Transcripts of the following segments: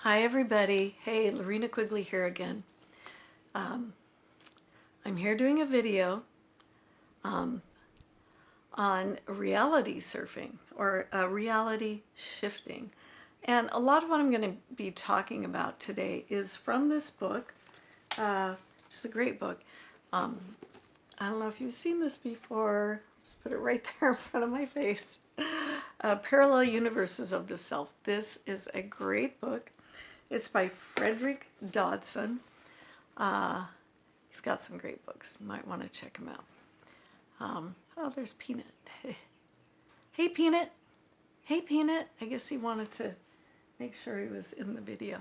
Hi everybody. Hey, Lorina Quigley here again. I'm here doing a video on reality surfing or reality shifting. And a lot of what I'm going to be talking about today is from this book, which is a great book. I don't know if you've seen this before. Just put it right there in front of my face. Parallel Universes of the Self. This is a great book. It's by Frederick Dodson. He's got some great books. You might want to check him out. Oh, there's Peanut. Hey, Peanut. Hey, Peanut. I guess he wanted to make sure he was in the video.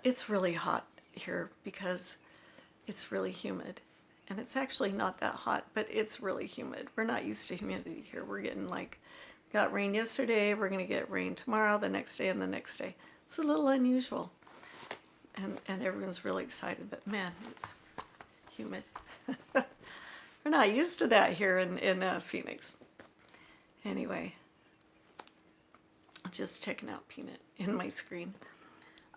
It's really hot here because it's really humid. And it's actually not that hot, but it's really humid. We're not used to humidity here. We're getting got rain yesterday, we're going to get rain tomorrow, the next day, and the next day. It's a little unusual. And everyone's really excited, but man, humid. We're not used to that here in Phoenix. Anyway, just checking out Peanut in my screen.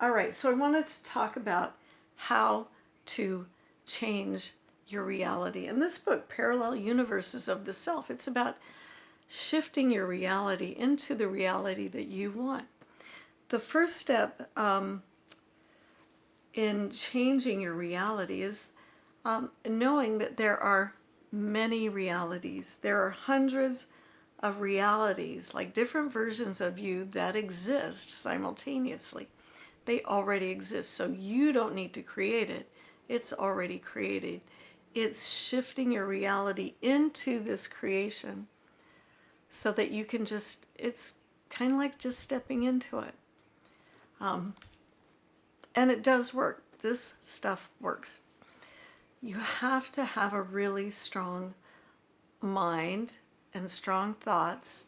All right, so I wanted to talk about how to change your reality. In this book, Parallel Universes of the Self, it's about shifting your reality into the reality that you want. The first step in changing your reality is knowing that there are many realities. There are hundreds of realities, like different versions of you that exist simultaneously. They already exist, so you don't need to create it. It's already created. It's shifting your reality into this creation so that you can just, it's kind of like just stepping into it. And it does work. This stuff works. You have to have a really strong mind and strong thoughts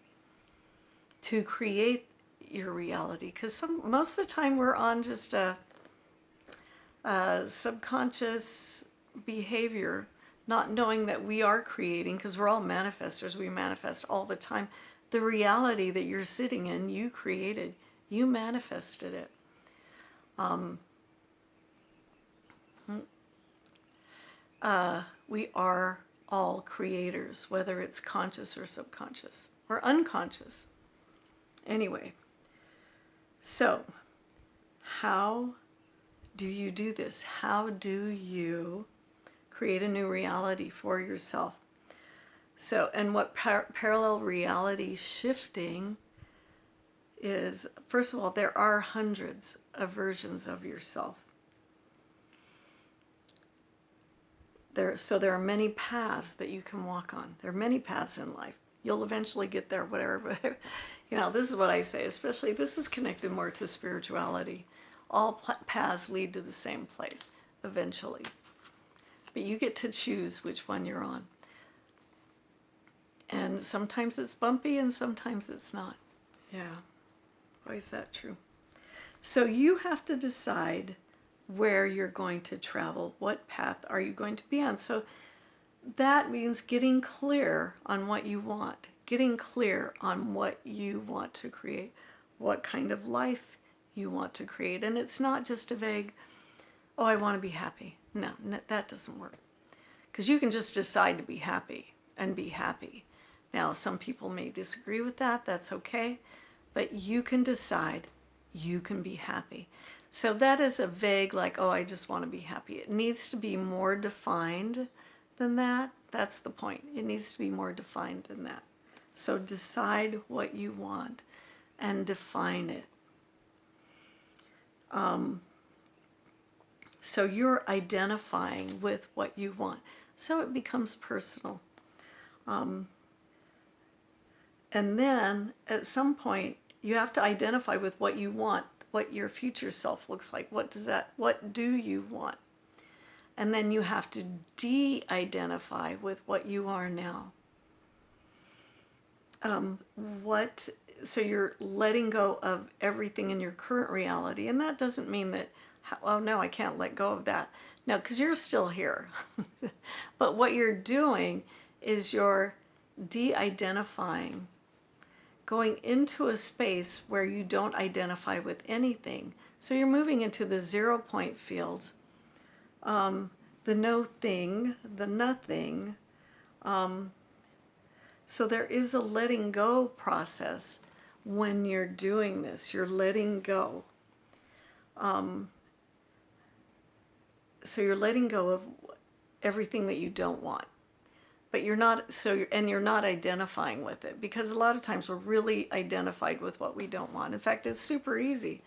to create your reality, because most of the time we're on just a subconscious behavior, not knowing that we are creating, because we're all manifestors. We manifest all the time. The reality that you're sitting in, you created. You manifested it. We are all creators, whether it's conscious or subconscious or unconscious. Anyway, so how do you do this? How do you create a new reality for yourself? So, and what parallel reality shifting is, first of all, there are hundreds of versions of yourself. So there are many paths that you can walk on. There are many paths in life. You'll eventually get there, whatever. But, this is what I say, especially this is connected more to spirituality. All paths lead to the same place eventually. But you get to choose which one you're on. And sometimes it's bumpy and sometimes it's not. Yeah. Why is that true? So you have to decide where you're going to travel. What path are you going to be on? So that means getting clear on what you want. Getting clear on what you want to create. What kind of life you want to create. And it's not just a vague, oh, I want to be happy. No, that doesn't work. Because you can just decide to be happy and be happy. Now, some people may disagree with that. That's okay. But you can decide you can be happy. So that is a vague, like, oh, I just want to be happy. It needs to be more defined than that. That's the point. It needs to be more defined than that. So decide what you want and define it. So you're identifying with what you want. So it becomes personal. And then at some point, you have to identify with what you want, what your future self looks like. What do you want? And then you have to de-identify with what you are now. So you're letting go of everything in your current reality. And that doesn't mean that, oh no, I can't let go of that. No, because you're still here. But what you're doing is you're de-identifying, going into a space where you don't identify with anything. So you're moving into the 0 point field, the no thing, the nothing. So there is a letting go process when you're doing this. You're letting go. So you're letting go of everything that you don't want. But you're not, and you're not identifying with it, because a lot of times we're really identified with what we don't want. In fact, it's super easy.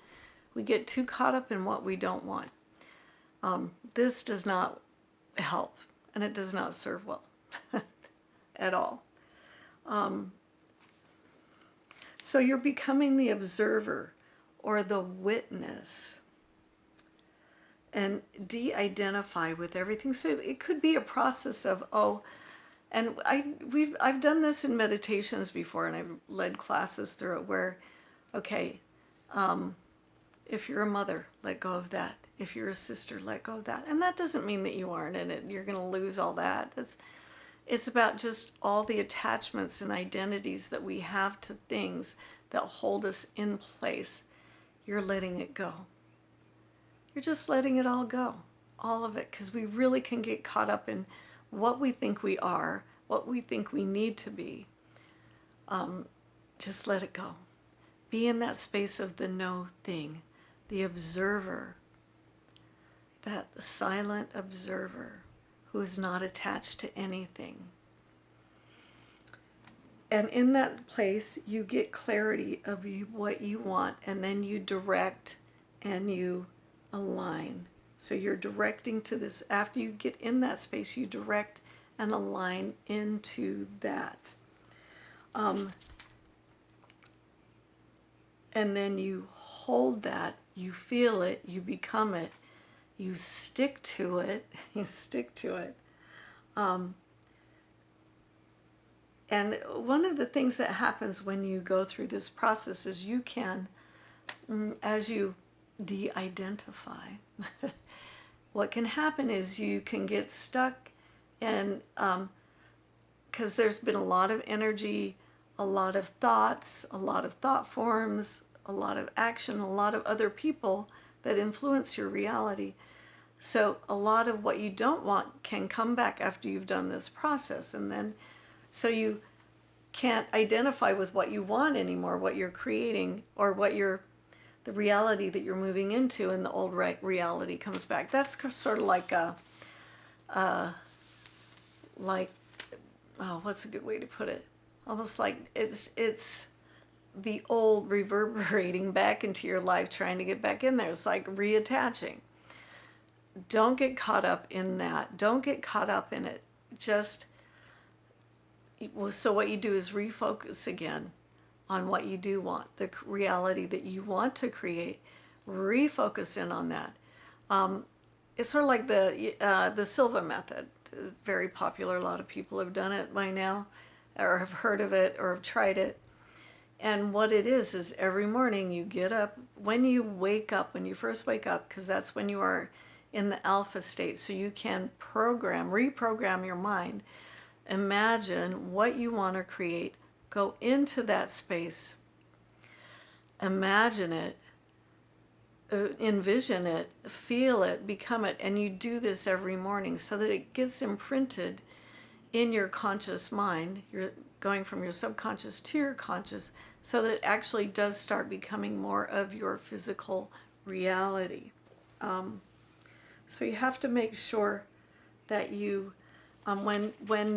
We get too caught up in what we don't want. This does not help, and it does not serve well at all. So you're becoming the observer or the witness, and de-identify with everything. So it could be a process of, and I've done this in meditations before, and I've led classes through it where, okay, if you're a mother, let go of that. If you're a sister, let go of that. And that doesn't mean that you aren't in it. You're going to lose all that. It's about just all the attachments and identities that we have to things that hold us in place. You're letting it go. You're just letting it all go, all of it, because we really can get caught up in what we think we are, what we think we need to be. Just let it go. Be in that space of the no thing, the observer, the silent observer who is not attached to anything. And in that place, you get clarity of what you want, and then you direct and you align. So you're directing to this. After you get in that space, you direct and align into that. And then you hold that, you feel it, you become it, you stick to it, And one of the things that happens when you go through this process is you can, as you de-identify, what can happen is you can get stuck in, because there's been a lot of energy, a lot of thoughts, a lot of thought forms, a lot of action, a lot of other people that influence your reality. So a lot of what you don't want can come back after you've done this process. And then, so you can't identify with what you want anymore, what you're creating, or the reality that you're moving into, and the old reality comes back. That's sort of like what's a good way to put it? Almost like it's the old reverberating back into your life, trying to get back in there. It's like reattaching. Don't get caught up in that. Don't get caught up in it. So what you do is refocus again on what you do want, the reality that you want to create. Refocus in on that. It's sort of like the Silva method. It's very popular. A lot of people have done it by now, or have heard of it, or have tried it. And what it is every morning you get up, when you first wake up, because that's when you are in the alpha state, so you can reprogram your mind. Imagine what you want to create. Go into that space. Imagine it. Envision it. Feel it. Become it. And you do this every morning so that it gets imprinted in your conscious mind. You're going from your subconscious to your conscious, so that it actually does start becoming more of your physical reality. So you have to make sure that you, when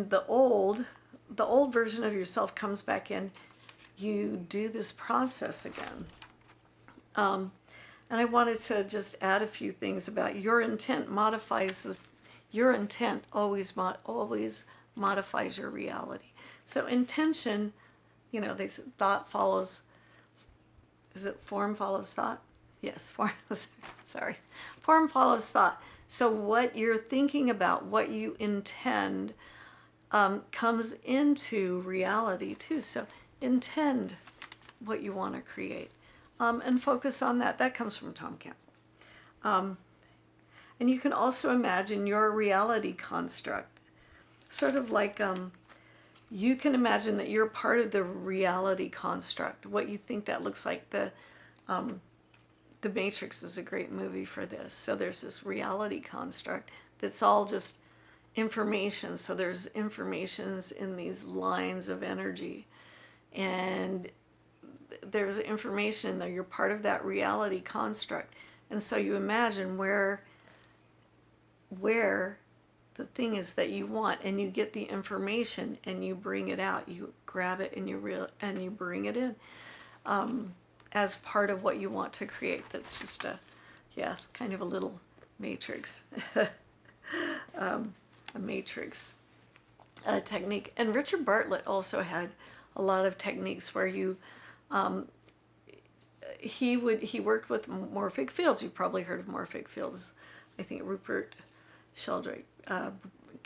the old version of yourself comes back in, you do this process again. And I wanted to just add a few things about your intent your intent always modifies your reality. So intention, they say thought follows, is it form follows thought? Yes, form follows thought. So what you're thinking about, what you intend, comes into reality too. So intend what you want to create, and focus on that. That comes from Tom Campbell. And you can also imagine your reality construct, sort of like you can imagine that you're part of the reality construct, what you think that looks like. The Matrix is a great movie for this. So there's this reality construct that's all just information. So there's informations in these lines of energy, and there's information that you're part of that reality construct. And so you imagine where the thing is that you want, and you get the information and you bring it out, you grab it and you bring it in, as part of what you want to create. That's just kind of a little matrix, a matrix technique. And Richard Bartlett also had a lot of techniques where he worked with morphic fields. You've probably heard of morphic fields. I think Rupert Sheldrake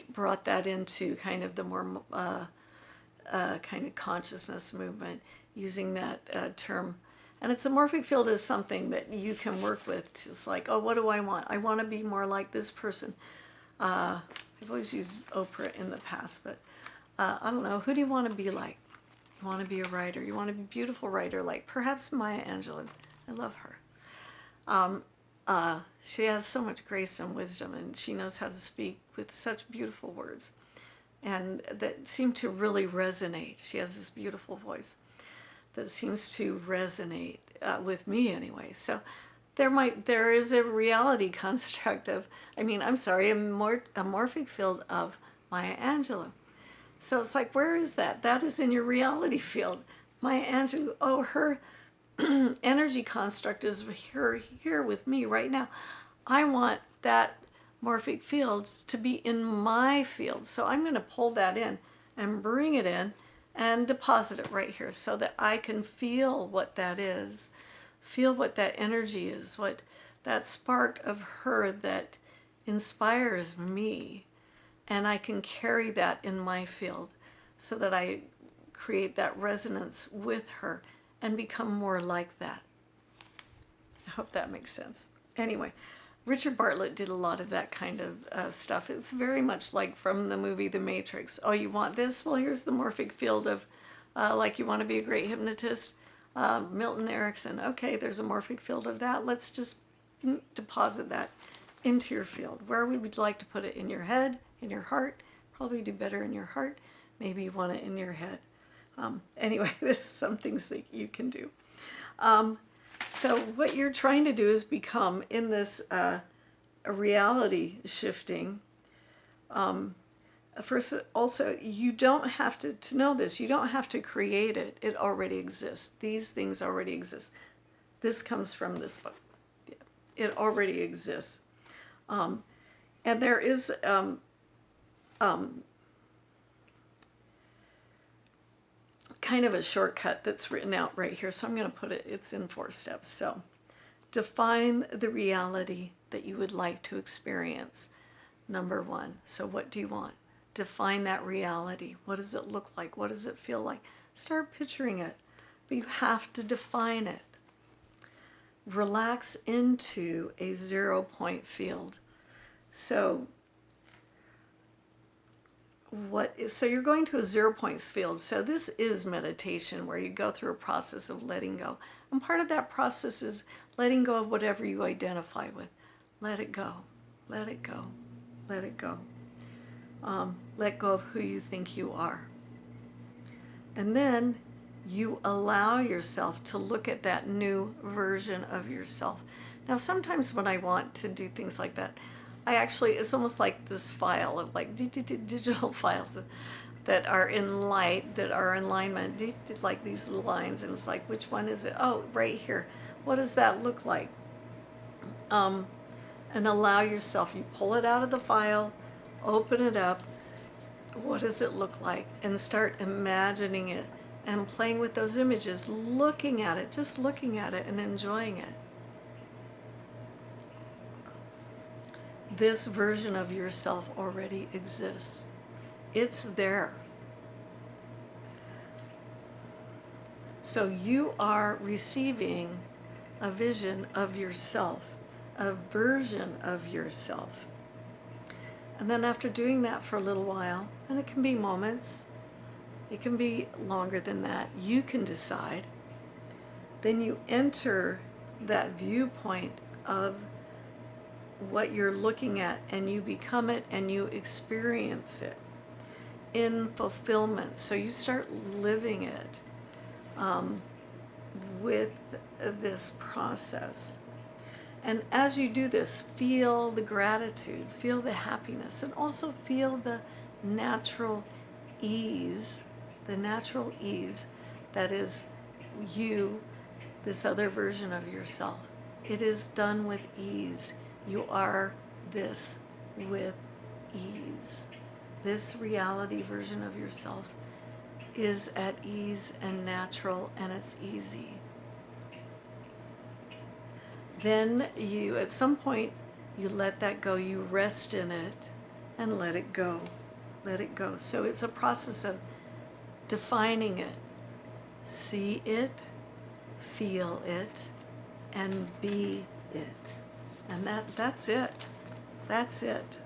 brought that into kind of the more kind of consciousness movement, using that term. And it's a morphic field is something that you can work with. It's like, oh, what do I want? I want to be more like this person. I've always used Oprah in the past, but I don't know. Who do you want to be like? You want to be a writer. You want to be a beautiful writer, like perhaps Maya Angelou. I love her. She has so much grace and wisdom, and she knows how to speak with such beautiful words, and that seem to really resonate. She has this beautiful voice that seems to resonate with me anyway. So there is a reality construct of, a morphic field of Maya Angelou. So it's like, where is that? That is in your reality field. Maya Angelou, her energy construct is here with me right now. I want that morphic field to be in my field. So I'm going to pull that in and bring it in and deposit it right here so that I can feel what that is, feel what that energy is, what that spark of her that inspires me, and I can carry that in my field so that I create that resonance with her and become more like that. I hope that makes sense. Anyway, Richard Bartlett did a lot of that kind of stuff. It's very much like from the movie The Matrix. Oh, you want this? Well, here's the morphic field of, like you want to be a great hypnotist. Milton Erickson. Okay, there's a morphic field of that. Let's just deposit that into your field. Where would you like to put it? In your head? In your heart? Probably do better in your heart. Maybe you want it in your head. Anyway, this is some things that you can do. So what you're trying to do is become, in this reality shifting, first, also, you don't have to know this, you don't have to create it. It already exists. These things already exist. This comes from this book. It already exists. And there is kind of a shortcut that's written out right here. So I'm going to put it, it's in 4 steps. So define the reality that you would like to experience. Number 1. So what do you want? Define that reality. What does it look like? What does it feel like? Start picturing it, but you have to define it. Relax into a 0-point field. So you're going to a 0-point field. So this is meditation, where you go through a process of letting go. And part of that process is letting go of whatever you identify with. Let it go. Let it go. Let it go. Let go of who you think you are. And then you allow yourself to look at that new version of yourself. Now, sometimes when I want to do things like that, it's almost like this file of like digital files that are in light, that are in alignment, like these lines, and it's like, which one is it? Oh, right here. What does that look like? And allow yourself, you pull it out of the file, open it up. What does it look like? And start imagining it and playing with those images, looking at it, just looking at it and enjoying it. This version of yourself already exists. It's there. So you are receiving a vision of yourself, a version of yourself. And then after doing that for a little while, and it can be moments, It can be longer than that. You can decide. Then you enter that viewpoint of what you're looking at, and you become it, and you experience it in fulfillment. So you start living it with this process. And as you do this, feel the gratitude, feel the happiness, and also feel the natural ease that is you, this other version of yourself. It is done with ease. You are this with ease. This reality version of yourself is at ease and natural, and it's easy. Then you, at some point, you let that go. You rest in it and let it go. Let it go. So it's a process of defining it. See it, feel it, and be it. And that's it. That's it.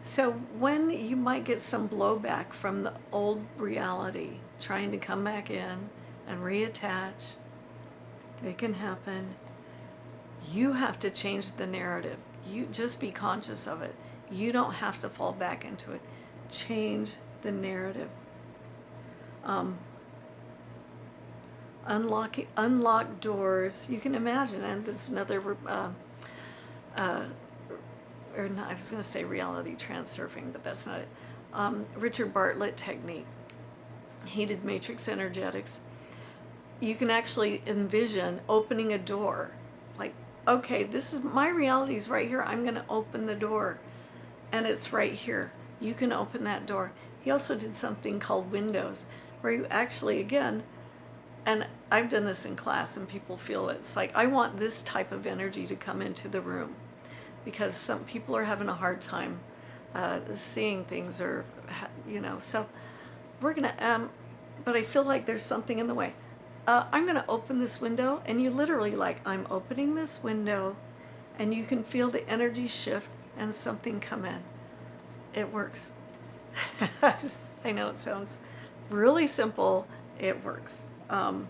So when you might get some blowback from the old reality, trying to come back in and reattach, it can happen. You have to change the narrative. You just be conscious of it. You don't have to fall back into it. Change the narrative. Unlock doors. You can imagine, and there's another, or not, I was going to say reality transurfing, but that's not it. Richard Bartlett technique. He did matrix energetics. You can actually envision opening a door. Like, okay, this is my reality is right here. I'm going to open the door, and it's right here. You can open that door. He also did something called windows, where you actually, again, and I've done this in class, and people feel it's like, I want this type of energy to come into the room, because some people are having a hard time seeing things, or, so we're going to, but I feel like there's something in the way. I'm going to open this window, and you literally, like, I'm opening this window, and you can feel the energy shift and something come in. It works. I know it sounds really simple. It works. And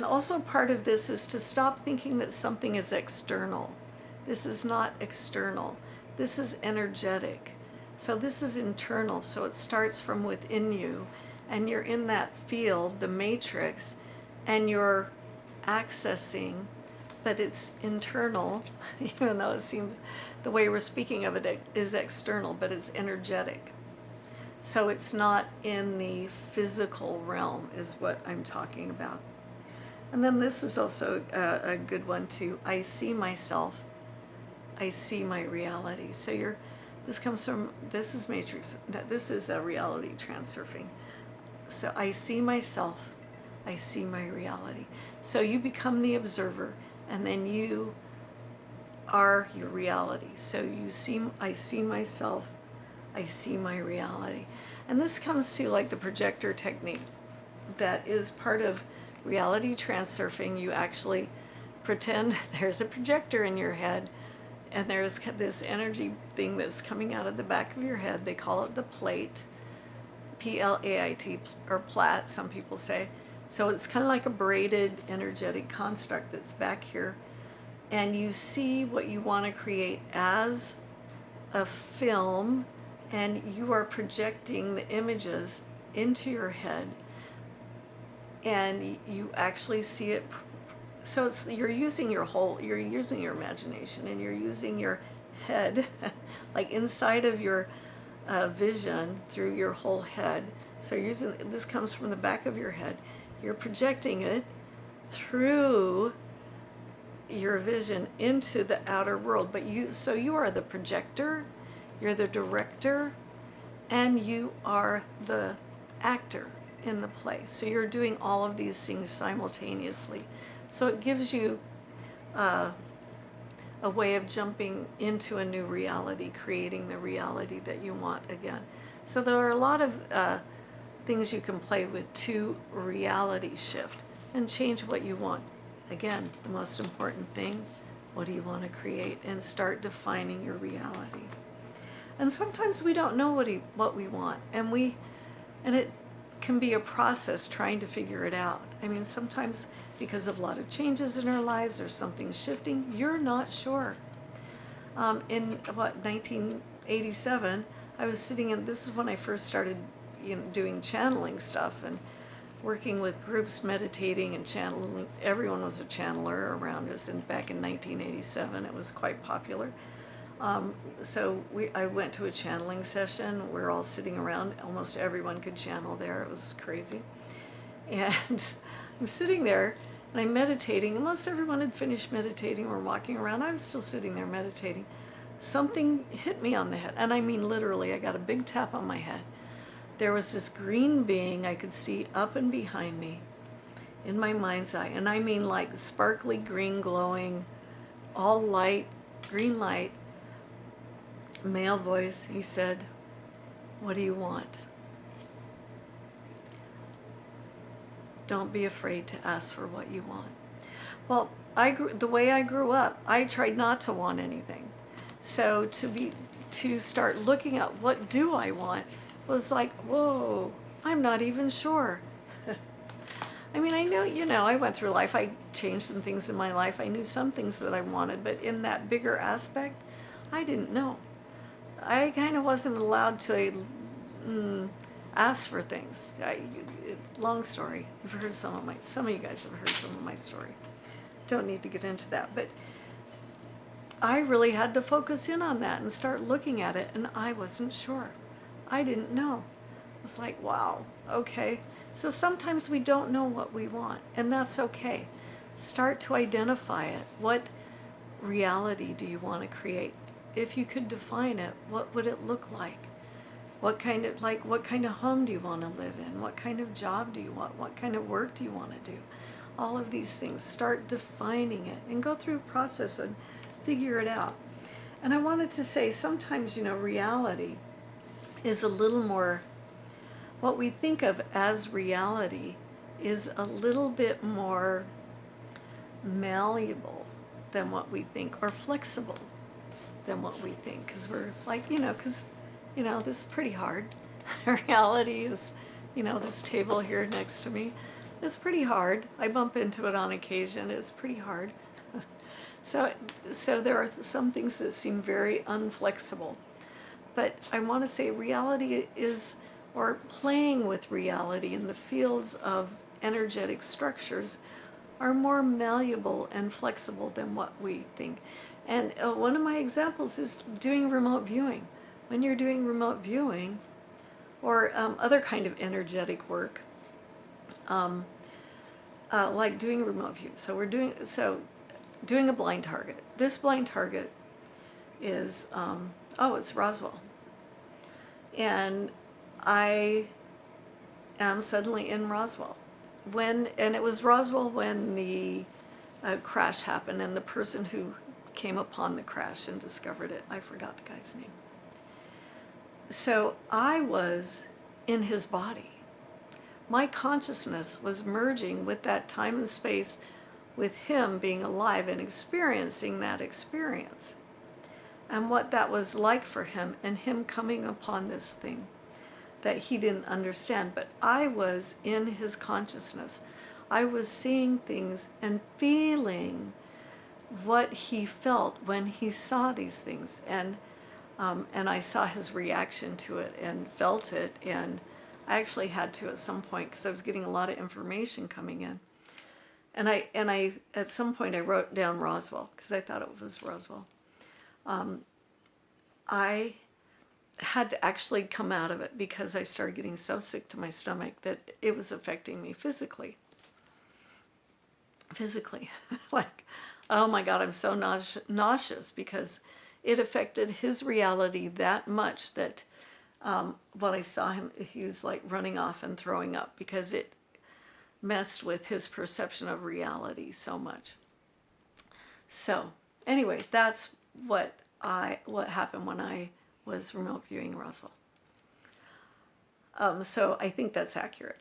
also part of this is to stop thinking that something is external. This is not external. This is energetic. So this is internal. So it starts from within you, and you're in that field, the matrix, and you're accessing, but it's internal, even though it seems the way we're speaking of it is external, but it's energetic. So it's not in the physical realm, is what I'm talking about. And then this is also a good one too. I see myself. I see my reality. So this comes from, this is matrix, this is a reality transurfing. So I see myself. I see my reality. So you become the observer, and then you are your reality. So I see myself. I see my reality. And this comes to like the projector technique that is part of reality transurfing. You actually pretend there's a projector in your head, and there's this energy thing that's coming out of the back of your head. They call it the plate, P-L-A-I-T, or plat, some people say. So it's kind of like a braided energetic construct that's back here. And you see what you want to create as a film, and you are projecting the images into your head, and you actually see it. So you're using your imagination, and you're using your head, like inside of your vision through your whole head. So this comes from the back of your head. You're projecting it through your vision into the outer world, so you are the projector, you're the director, and you are the actor in the play. So you're doing all of these things simultaneously. So it gives you a way of jumping into a new reality, creating the reality that you want again. So there are a lot of things you can play with to reality shift and change what you want. Again, the most important thing, what do you want to create? And start defining your reality. And sometimes we don't know what we want, and it can be a process trying to figure it out. I mean, sometimes because of a lot of changes in our lives or something shifting, you're not sure. In 1987, I was sitting in, this is when I first started, doing channeling stuff and working with groups, meditating and channeling. Everyone was a channeler around us, and back in 1987, it was quite popular. So I went to a channeling session. We're all sitting around. Almost everyone could channel there. It was crazy. And I'm sitting there and I'm meditating. And most everyone had finished meditating or walking around. I was still sitting there meditating. Something hit me on the head. And I mean literally, I got a big tap on my head. There was this green being I could see up and behind me in my mind's eye. And I mean like sparkly green glowing, all light, green light. Male voice. He said, "What do you want? Don't be afraid to ask for what you want." Well, the way I grew up, I tried not to want anything. So to start looking at what do I want was like, whoa, I'm not even sure. I mean, I know, I went through life. I changed some things in my life. I knew some things that I wanted, but in that bigger aspect, I didn't know. I kind of wasn't allowed to ask for things. Long story. You've heard some of you guys have heard some of my story. Don't need to get into that, but I really had to focus in on that and start looking at it, and I wasn't sure. I didn't know. It's like, wow, okay. So sometimes we don't know what we want, and that's okay. Start to identify it. What reality do you want to create? If you could define it, what would it look like? What kind of home do you want to live in? What kind of job do you want? What kind of work do you want to do? All of these things. Start defining it and go through a process and figure it out. And I wanted to say, sometimes, reality is a little more, what we think of as reality is a little bit more malleable than what we think, or flexible than what we think, because we're like, this is pretty hard. Reality is, this table here next to me is pretty hard. I bump into it on occasion. It's pretty hard. So there are some things that seem very unflexible. But I want to say reality is, or playing with reality in the fields of energetic structures, are more malleable and flexible than what we think. And one of my examples is doing remote viewing. When you're doing remote viewing or other kind of energetic work, like doing remote view. So doing a blind target. This blind target is, it's Roswell. And I am suddenly in Roswell. And it was Roswell when the crash happened, and the person who came upon the crash and discovered it, I forgot the guy's name. So I was in his body. My consciousness was merging with that time and space, with him being alive and experiencing that experience, and what that was like for him, and him coming upon this thing that he didn't understand. But I was in his consciousness. I was seeing things and feeling what he felt when he saw these things, and I saw his reaction to it and felt it. And I actually had to at some point, because I was getting a lot of information coming in, and I at some point I wrote down Roswell because I thought it was Roswell. I had to actually come out of it because I started getting so sick to my stomach that it was affecting me physically. Like, oh my God, I'm so nauseous, because it affected his reality that much that when I saw him, he was like running off and throwing up, because it messed with his perception of reality so much. So anyway, that's what happened when I was remote viewing Roswell. So I think that's accurate,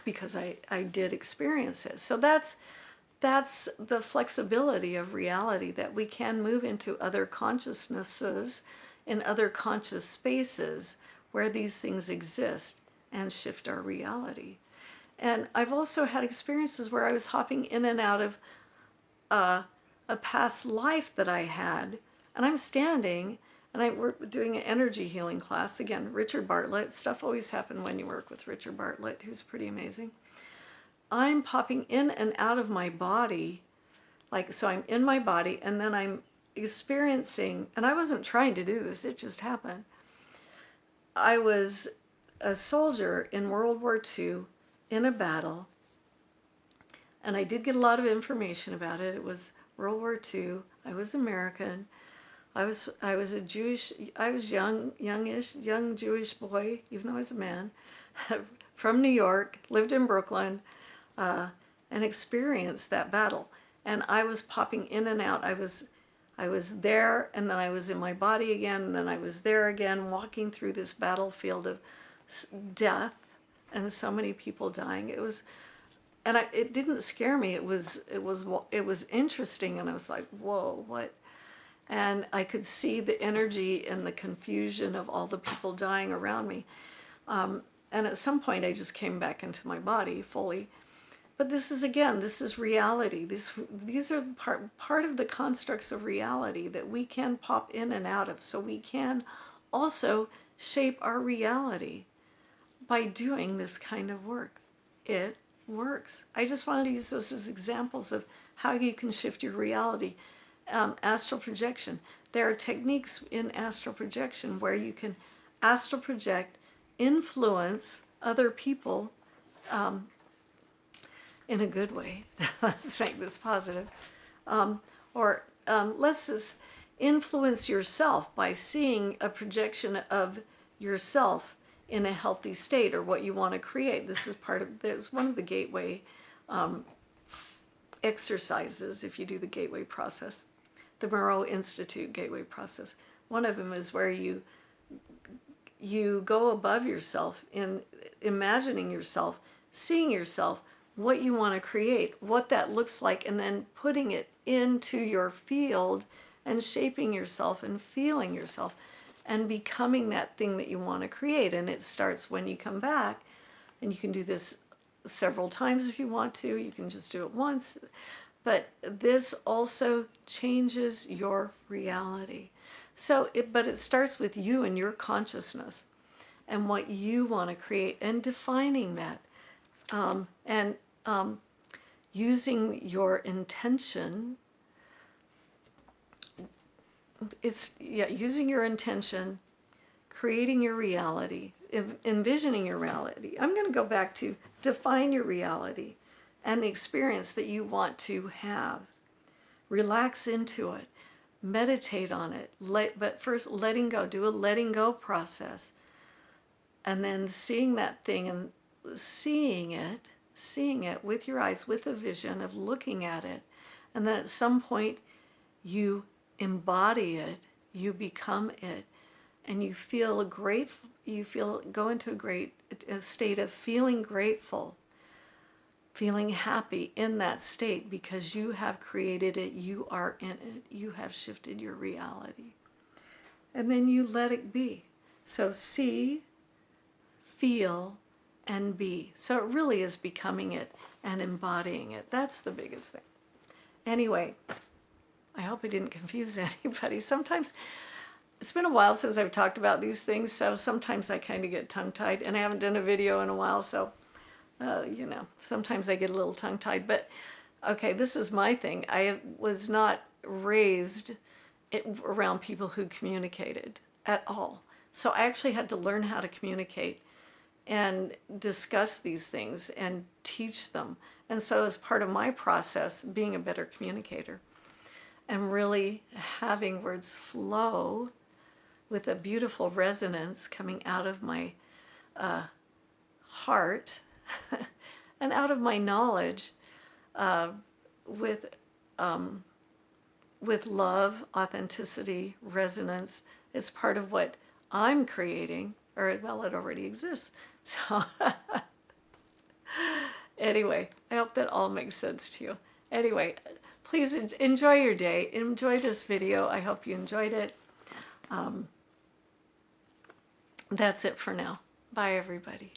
because I did experience it. So that's that's the flexibility of reality, that we can move into other consciousnesses in other conscious spaces where these things exist and shift our reality. And I've also had experiences where I was hopping in and out of a past life that I had, and I'm standing and we're doing an energy healing class. Again, Richard Bartlett. Stuff always happens when you work with Richard Bartlett, who's pretty amazing. I'm popping in and out of my body, so I'm in my body, and then I'm experiencing, and I wasn't trying to do this, it just happened. I was a soldier in World War II in a battle, and I did get a lot of information about it. It was World War II. I was American. I was young Jewish boy, even though I was a man, from New York, lived in Brooklyn, and experienced that battle. And I was popping in and out. I was there, and then I was in my body again, and then I was there again, walking through this battlefield of death and so many people dying. It didn't scare me. It was interesting, and I was like, whoa, what? And I could see the energy and the confusion of all the people dying around me. And at some point, I just came back into my body fully. But this is reality. These are part of the constructs of reality that we can pop in and out of. So we can also shape our reality by doing this kind of work. It works. I just wanted to use those as examples of how you can shift your reality. Astral projection. There are techniques in astral projection where you can astral project, influence other people in a good way. Let's make this positive. Let's just influence yourself by seeing a projection of yourself in a healthy state, or what you want to create. This is one of the gateway exercises if you do the gateway process, the Moreau Institute gateway process. One of them is where you go above yourself in imagining yourself, seeing yourself, what you want to create, what that looks like, and then putting it into your field and shaping yourself and feeling yourself and becoming that thing that you want to create. And it starts when you come back, and you can do this several times if you want to. You can just do it once. But this also changes your reality. But it starts with you and your consciousness and what you want to create, and defining that, and using your intention. Using your intention, creating your reality, envisioning your reality. I'm going to go back to define your reality and the experience that you want to have. Relax into it. Meditate on it. But first, letting go. Do a letting go process. And then seeing that thing and seeing it with your eyes, with a vision of looking at it. And then at some point, you embody it, you become it, and you feel go into a state of feeling grateful, feeling happy in that state, because you have created it, you are in it, you have shifted your reality. And then you let it be. So see, feel, and be. So it really is becoming it and embodying it. That's the biggest thing. Anyway, I hope I didn't confuse anybody. Sometimes, it's been a while since I've talked about these things, so sometimes I kind of get tongue-tied, and I haven't done a video in a while, so, sometimes I get a little tongue-tied. But, okay, this is my thing. I was not raised around people who communicated at all. So I actually had to learn how to communicate and discuss these things and teach them. And so as part of my process, being a better communicator, and really having words flow with a beautiful resonance coming out of my heart and out of my knowledge, with love, authenticity, resonance. It's part of what I'm creating, or it already exists. So anyway, I hope that all makes sense to you. Anyway, please enjoy your day. Enjoy this video. I hope you enjoyed it. That's it for now. Bye, everybody.